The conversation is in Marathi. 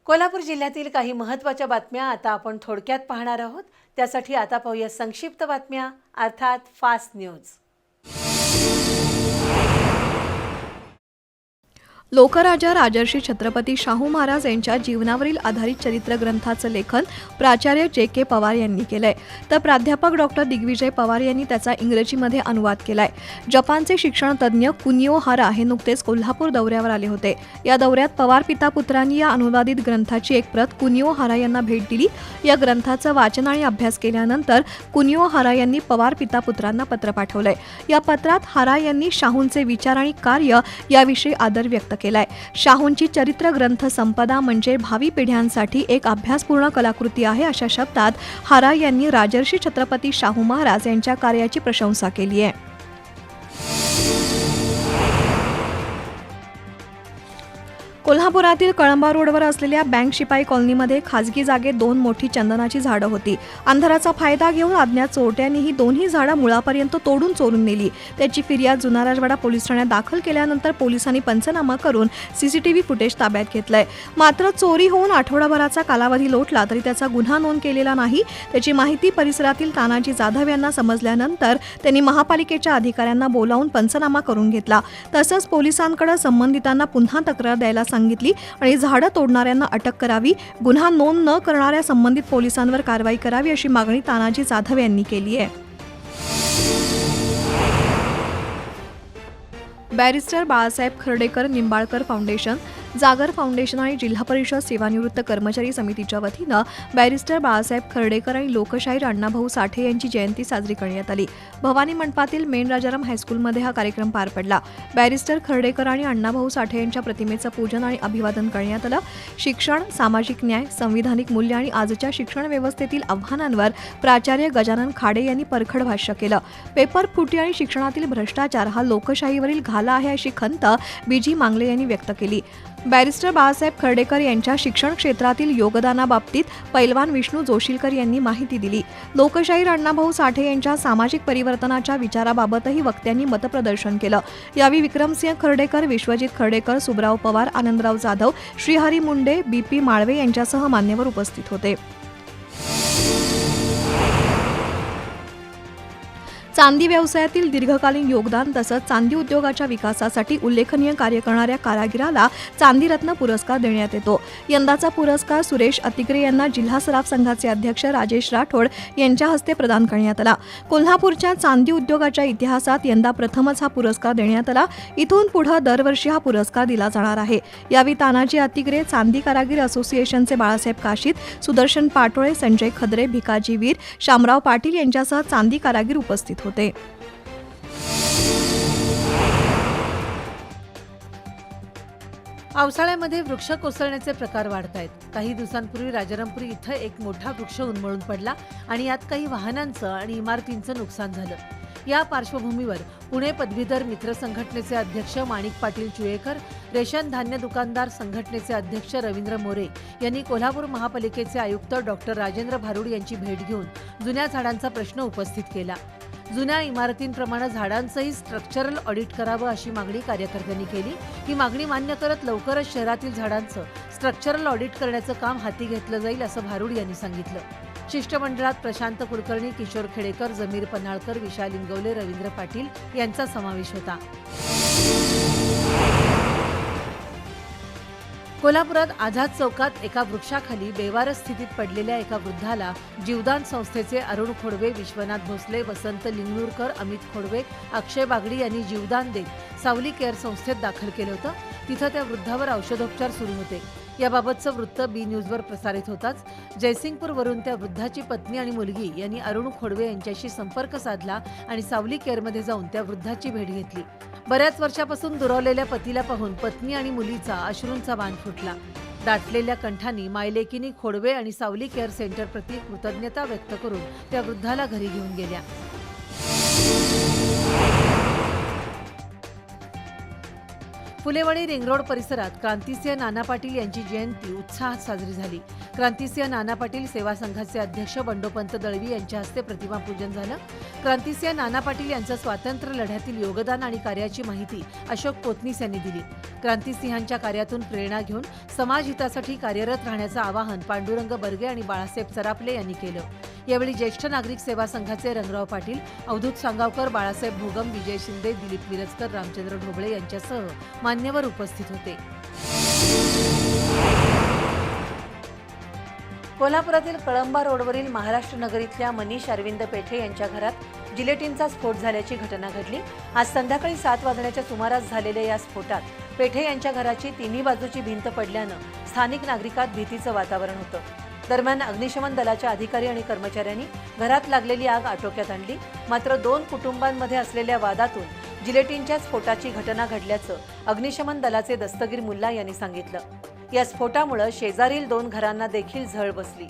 कोल्हापूर जिल्ह्यातील काही महत्त्वाच्या बातम्या आता आपण थोडक्यात पाहणार आहोत। त्यासाठी आता पाहूया संक्षिप्त बातम्या, अर्थात फास्ट न्यूज। लोकराजा राजर्षी छत्रपती शाहू महाराज यांच्या जीवनावरील आधारित चरित्र ग्रंथाचं लेखन प्राचार्य जे.के. पवार यांनी केलंय, तर प्राध्यापक डॉक्टर दिग्विजय पवार यांनी त्याचा इंग्रजीमध्ये अनुवाद केलाय। जपानचे शिक्षण तज्ज्ञ कुनिओ हारा हे नुकतेच कोल्हापूर दौऱ्यावर आले होते। या दौऱ्यात पवार पिता पुत्रांनी या अनुवादित ग्रंथाची एक प्रत कुनिओ हारा यांना भेट दिली। या ग्रंथाचं वाचन आणि अभ्यास केल्यानंतर कुनिओ हारा यांनी पवार पिता पुत्रांना पत्र पाठवलंय। या पत्रात हारा यांनी शाहूंचे विचार आणि कार्य याविषयी आदर व्यक्त केलाय। शाहूंची चरित्र ग्रंथ संपदा म्हणजे भावी पिढ्यांसाठी एक अभ्यासपूर्ण कलाकृती आहे, अशा शब्दात हारा यांनी राजर्षी छत्रपती शाहू महाराज यांच्या कार्याची प्रशंसा केली आहे। कोल्हापुरातील कळंबा रोडवर असलेल्या बँक शिपाई कॉलनीमध्ये खाजगी जागेत 2 मोठी चंदनाची झाडं होती। अंधाराचा फायदा घेऊन अज्ञात चोरट्यांनी ही दोन्ही झाडं मुळापर्यंत तोडून चोरून नेली। त्याची फिर्याद जुना राजवाडा पोलीस ठाण्यात दाखल केल्यानंतर पोलिसांनी पंचनामा करून सीसीटीव्ही फुटेज ताब्यात घेतलंय। मात्र चोरी होऊन आठवडाभराचा कालावधी लोटला तरी त्याचा गुन्हा नोंद केलेला नाही। त्याची माहिती परिसरातील तानाजी जाधव यांना समजल्यानंतर त्यांनी महापालिकेच्या अधिकाऱ्यांना बोलावून पंचनामा करून घेतला। तसंच पोलिसांकडे संबंधितांना पुन्हा तक्रार द्यायला सांगितली आणि झाडं तोडणाऱ्यांना अटक करावी, गुन्हा नोंद न करणाऱ्या संबंधित पोलिसांवर कारवाई करावी अशी मागणी तानाजी जाधव यांनी केली आहे। बॅरिस्टर बाळासाहेब खर्डेकर निंबाळकर फाउंडेशन, जागर फाउंडेशन आणि जिल्हा परिषद सेवानिवृत्त कर्मचारी समितीच्या वतीनं बॅरिस्टर बाळासाहेब खर्डेकर आणि लोकशाहीर अण्णाभाऊ साठे यांची जयंती साजरी करण्यात आली। भवानी मंडपातील मेन राजाराम हायस्कूलमध्ये हा कार्यक्रम पार पडला। बॅरिस्टर खर्डेकर आणि अण्णाभाऊ साठे यांच्या प्रतिमेचं पूजन आणि अभिवादन करण्यात आलं। शिक्षण, सामाजिक न्याय, संविधानिक मूल्य आणि आजच्या शिक्षण व्यवस्थेतील आव्हानांवर प्राचार्य गजानन खाडे यांनी परखड भाष्य केलं। पेपर फुटी आणि शिक्षणातील भ्रष्टाचार हा लोकशाहीवरील घाला आहे अशी खंत बीजी मांगले यांनी व्यक्त केली। बॅरिस्टर बाळासाहेब खर्डेकर यांच्या शिक्षण क्षेत्रातील योगदानाबाबतीत पैलवान विष्णू जोशीलकर यांनी माहिती दिली। लोकशाहीर अण्णाभाऊ साठे यांच्या सामाजिक परिवर्तनाच्या विचाराबाबतही वक्त्यांनी मतप्रदर्शन केलं। यावेळी विक्रमसिंह खर्डेकर, विश्वजित खर्डेकर, सुब्राव पवार, आनंदराव जाधव, श्रीहरी मुंडे, बी.पी. माळवे यांच्यासह मान्यवर उपस्थित होते। चांदी व्यवसायातील दीर्घकालीन योगदान तसंच चांदी उद्योगाच्या विकासासाठी उल्लेखनीय कार्य करणाऱ्या कारागिराला चांदीरत्न पुरस्कार देण्यात येतो। यंदाचा पुरस्कार सुरेश अतिग्रे यांना जिल्हा सराफ संघाचे अध्यक्ष राजेश राठोड यांच्या हस्ते प्रदान करण्यात आला। कोल्हापूरच्या चांदी उद्योगाच्या इतिहासात यंदा प्रथमच हा पुरस्कार देण्यात आला। इथून पुढे दरवर्षी हा पुरस्कार दिला जाणार आहे। यावेळी तानाजी अतिग्रे, चांदी कारागीर असोसिएशनचे बाळासाहेब काशीद, सुदर्शन पाटोळे, संजय खदरे, भिकाजी वीर, शामराव पाटील यांच्यासह चांदी कारागीर उपस्थित होते। पावसाळ्यामध्ये वृक्ष कोसळण्याचे प्रकार वाढत आहेत। काही दिवसांपूर्वी राजारामपुरी इथं एक मोठा वृक्ष उन्मळून पडला आणि यात काही वाहनांचं आणि इमारतींचं नुकसान झालं। या पार्श्वभूमीवर पुणे पदवीधर मित्र संघटनेचे अध्यक्ष माणिक पाटील चुयेकर, रेशन धान्य दुकानदार संघटनेचे अध्यक्ष रवींद्र मोरे यांनी कोल्हापूर महापालिकेचे आयुक्त डॉक्टर राजेंद्र भारुड यांची भेट घेऊन जुन्या झाडांचा प्रश्न उपस्थित केला। जुन्या इमारतींप्रमाणे झाडांचंही स्ट्रक्चरल ऑडिट करावं अशी मागणी कार्यकर्त्यांनी केली। ही मागणी मान्य करत लवकरच शहरातील झाडांचं स्ट्रक्चरल ऑडिट करण्याचं काम हाती घेतलं जाईल असं भारुड यांनी सांगितलं। शिष्टमंडळात प्रशांत कुलकर्णी, किशोर खेडेकर, जमीर पन्हाळकर, विशाल इंगवले, रवींद्र पाटील यांचा समावेश होता। कोल्हापुरात आझाद चौकात एका वृक्षाखाली बेवारस स्थितीत पडलेल्या एका वृद्धाला जीवदान संस्थेचे अरुण खोडवे, विश्वनाथ भोसले, वसंत लिंगणूरकर, अमित खोडवे, अक्षय बागडी यांनी जीवदान देत सावली केअर संस्थेत दाखल केलं होतं। तिथं त्या वृद्धावर औषधोपचार सुरू होते। याबाबतचं वृत्त बी न्यूजवर प्रसारित होताच जयसिंगपूरवरून त्या वृद्धाची पत्नी आणि मुलगी यांनी अरुण खोडवे यांच्याशी संपर्क साधला आणि सावली केअरमध्ये जाऊन त्या वृद्धाची भेट घेतली। बऱ्याच वर्षापासून दुरावलेल्या पतीला पाहून पत्नी आणि मुलीचा अश्रूंचा बांध फुटला। दाटलेल्या कंठांनी मायलेकीनी खोडवे आणि सावली केअर सेंटर प्रति कृतज्ञता व्यक्त करून त्या वृद्धाला घरी घेऊन गेल्या। फुलेवाडी रिंगरोड परिसरात क्रांतिसिंह नाना पाटील यांची जयंती उत्साहात साजरी झाली। क्रांतिसिंह नाना पाटील सेवा संघाचे अध्यक्ष बंडोपंत दळवी यांच्या हस्ते प्रतिमा पूजन झालं. क्रांतिसिंह नाना पाटील यांचं स्वातंत्र्य लढ्यातील योगदान आणि कार्याची माहिती अशोक पोतनीस यांनी दिली. क्रांतिसिंहांच्या कार्यातून प्रेरणा घेऊन समाज हितासाठी कार्यरत राहण्याचं आवाहन पांडुरंग बर्गे आणि बाळासाहेब सरापले यांनी केलं. यावेळी ज्येष्ठ नागरिक सेवा संघाचे रंगराव पाटील, अवधूत सांगावकर, बाळासाहेब भोगम, विजय शिंदे, दिलीप मिरजकर, रामचंद्र ढोबळे यांच्यासह मान्यवर उपस्थित होते. कोल्हापुरातील कळंबा रोडवरील महाराष्ट्र नगर इथल्या मनीष अरविंद पेठे यांच्या घरात जिलेटिनचा स्फोट झाल्याची घटना घडली. आज संध्याकाळी 7 वाजण्याच्या सुमारास झालेल्या या स्फोटात पेठे यांच्या घराची तिन्ही बाजूची भिंत पडल्यानं स्थानिक नागरिकात भीतीचं वातावरण होतं. दरम्यान अग्निशमन दलाच्या अधिकारी आणि कर्मचाऱ्यांनी घरात लागलेली आग आटोक्यात आणली. मात्र 2 कुटुंबांमध्ये असलेल्या वादातून जिलेटिनच्या स्फोटाची घटना घडल्याचं अग्निशमन दलाचे दस्तगीर मुल्ला यांनी सांगितलं. या स्फोटामुळे शेजारील 2 घरांना देखील झळ बसली.